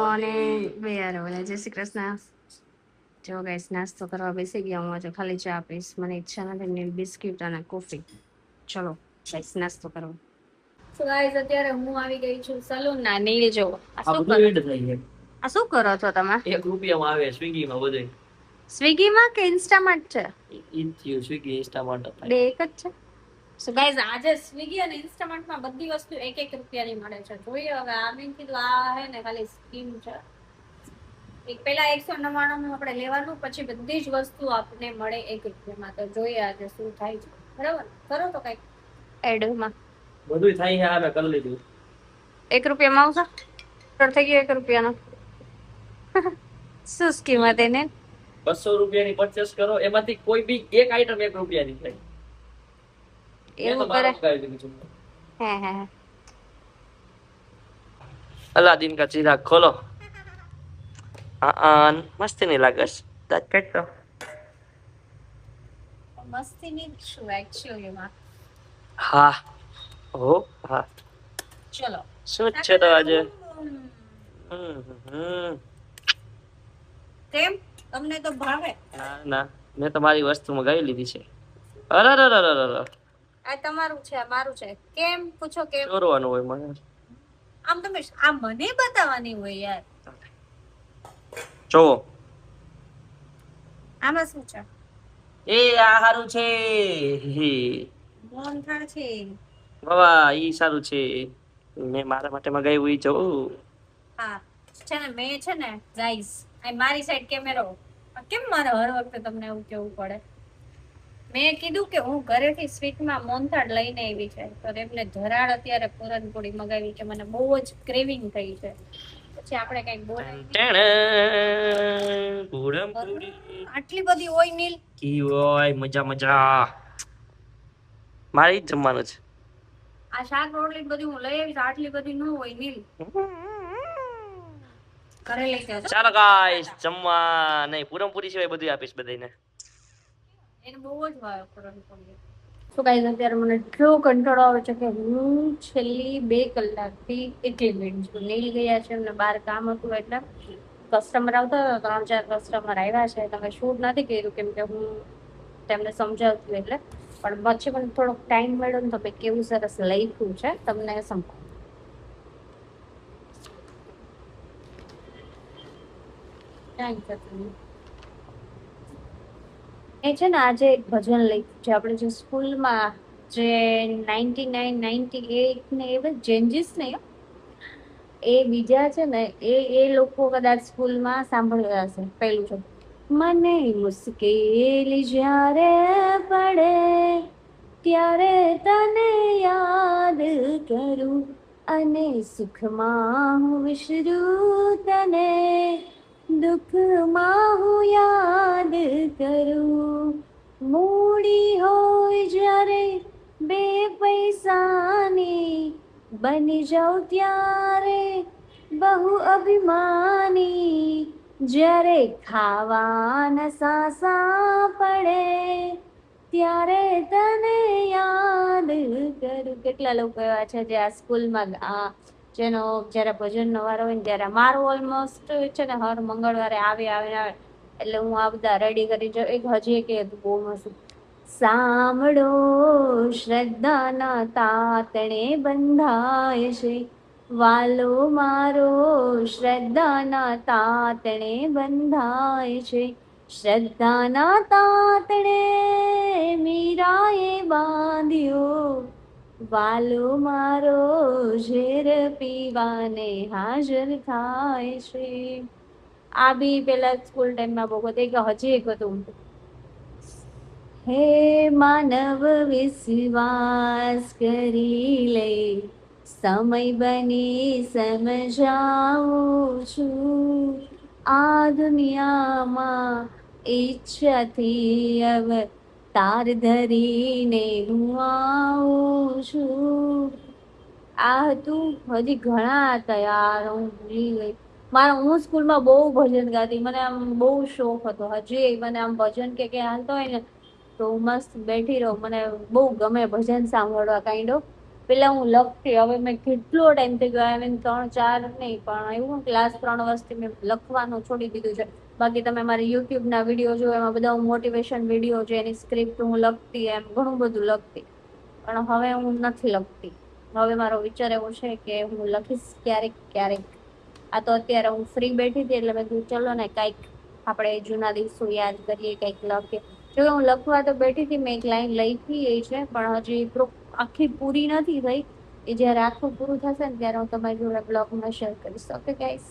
અને બે યાર બોલે જય શ્રી કૃષ્ણ. જો ગાઈસ નાસ્તો કરવા બેસી ગયા હું આજે ખાલી ચા પીશ મને ઈચ્છા નથી ને બિસ્કિટ અને કોફી. ચલો ગાઈસ નાસ્તો કરો. સો ગાઈસ અત્યારે હું આવી ગઈ છું સલૂન ના નેલ જો આ શું કરો આ શું કરો છો તમે? 1 રૂપિયામાં આવે સ્વિગી માં બધે. સ્વિગી માં કે ઇન્સ્ટામાર્ટ છે? ઇન્સ્ટિયો સ્વિગી ઇન્સ્ટામાર્ટ બે એક જ છે. સો ગાઈસ આજે સ્વિગી અને ઇન્સ્ટામાર્ટ માં બધી વસ્તુ 1-1 રૂપિયાની મળે છે. જોઈએ હવે આ મેં કીધું આ હે ને ખાલી સ્કીમ છે. એક પેલા 199 નું આપણે લેવાનું પછી બધી જ વસ્તુ આપને મળે 1 રૂપિયામાં. તો જોઈએ આજે શું થાય છે. બરાબર કરો તો કઈક એડમાં બધું થાય છે આ મેં કરી લીધું 1 રૂપિયામાં આવશે ટોટલ થઈ ગયો 1 રૂપિયાનો. શું સ્કીમ હતી ને 200 રૂપિયાની પરચેસ કરો એમાંથી કોઈ બી એક આઈટમ 1 રૂપિયાની થાય એવું કરે. હે હે અલાદીન કા ચિરાગ ખોલો. મસ્તી નહીં લાગે દાંત કાઢતો મસ્તી ની શું એકચ્યુઅલી માં. હા ઓ હા ચલો શું છે તો આજે કેમ તમને તો ભાવે? ના ના મેં તમારી વસ્તુ મગાવી લીધી છે. અરે આ તમારું છે મારું છે કેમ પૂછો કેમ ચોરવાનું હોય મને. આમ તમે આ મને બતાવવાની હોય યાર. જો આમાં શું છે? એ આ સારું છે મોહનથાળ છે. બાબા ઈ સારું છે મેં મારા માટે મગાવ્યું ઈ જોઉં. હા છે ને મેં છે ને ગાઈસ આ મારી સાઈડ કેમેરો કેમ મારે હર વખતે તમને એવું કેવું પડે. મેં કીધું કે હું ઘરેથી સ્વીટમાં મોહનથાળ લઈને આવી છે તો એમને ધરાળ અત્યારે પૂરણપોળી મગાવી કે મને બહુ જ ક્રેવિંગ થઈ છે. પછી આપણે કઈક બોલાવી આટલી બધી હોય નીલ કી હોય મજા મજા મારે જ જમવાનું છે. આ શાક રોટલી બધી હું લઈ આવીશ આટલી બધી ન હોય નીલ ઘરે લઈ જજો. ચાલો ગાઈસ જમવા નહીં પૂરણપૂરી સિવાય બધું આપીશ બધાને. એને બહુ જ ભાવે પૂરણપોળી. તો ગાઈસ અત્યારે મને એટલો કંટાળો આવે છે કે હું છેલ્લી 2 કલાકથી એકલી બેઠી છું. નીલ ગયા છે એમને બહાર કામ હતું એટલે કસ્ટમર આવતા હતા 3-4 કસ્ટમર આવ્યા છે તમે શૂટ નથી કર્યું કેમ કે હું તેમને સમજાવતી એટલે પણ પછી મને થોડોક ટાઈમ મળ્યો ને તો મેં કેવું સરસ લખ્યું છે તમને સંભળાવું. એ છે ને આજે એક ભજન લખ્યું છે આપણે જે સ્કૂલમાં જે 99 98 ને એ ચેન્જીસ ને એ બીજા છે ને એ લોકો કદાચ સ્કૂલમાં સાંભળ્યા હશે. પેલું છે મને મુશ્કેલી જ્યારે પડે ત્યારે તને યાદ કરું અને સુખમાં હું વિસરું તને દુઃખમાં હું યાદ કરું મૂડી હોય જ્યારે 2 પૈસાની બની જાઉં ત્યારે બહુ અભિમાની જ્યારે ખાવાના સાસા પડે ત્યારે તને યાદ કરું. કેટલા લોકો એવા છે જે આ સ્કૂલમાં જેનો જયારે ભજનનો વારો હોય ને ત્યારે મારું ઓલમોસ્ટ છે ને હર મંગળવારે આવે એટલે હું આ બધા રેડી કરી જાઉં. એક હજી એક બહુ મસ્ત સાંભળો શ્રદ્ધાના તાતણે બંધાય છે વાલો મારો શ્રદ્ધાના તાતણે બંધાય છે શ્રદ્ધાના તાતણે મીરાએ બાંધ્યો વાલો મારો ઝેર પીવાને હાજર થાય છે. આ બી પેલા સ્કૂલ ટાઈમમાં બહુ હતું કે હજી એક હતું હે માનવ વિશ્વાસ કરી લે સમય બની સમજાવું છું આ દુનિયામાં ઈચ્છાથી અવતાર ધરીને હું આવું છું. આ હતું હજી ઘણા હતા યાર હું ભૂલી ગઈ. હું સ્કૂલમાં બહુ ભજન ગાતી મને આમ બહુ શોખ હતો. હજી મને આમ ભજન કે હાલતો હોય ને તો હું મસ્ત બેઠી રહું મને બહુ ગમે ભજન સાંભળવા કાઈન્ડ ઓફ પેલા હું લખતી, હવે મેં કેટલો ટાઈમ થઈ ગયો, આઈ મીન 3-4 નહીં, પણ એવું ક્લાસ 3 વર્ષથી મેં લખવાનું છોડી દીધું છે. બાકી તમે મારી યુટ્યુબના વિડીયો જો, એમાં બધા મોટિવેશન વિડીયો છે, એની સ્ક્રિપ્ટ હું લખતી, એમ ઘણું બધું લખતી, પણ હવે હું નથી લખતી. હવે મારો વિચાર એવો છે કે હું લખીશ ક્યારેક ક્યારેક. આ તો અત્યારે હું ફ્રી બેઠી હતી એટલે મેં કીધું ચલો ને કાંઈક આપણે જૂના દિવસો યાદ કરીએ, કંઈક લખીએ. જો હું લખવા તો બેઠી હતી, મેં એક લાઈન લખી એ છે, પણ હજી આખી પૂરી નથી થઈ. એ જ્યારે આખું પૂરું થશે ને ત્યારે હું તમારી જોડે બ્લોગમાં શેર કરીશ. Okay guys.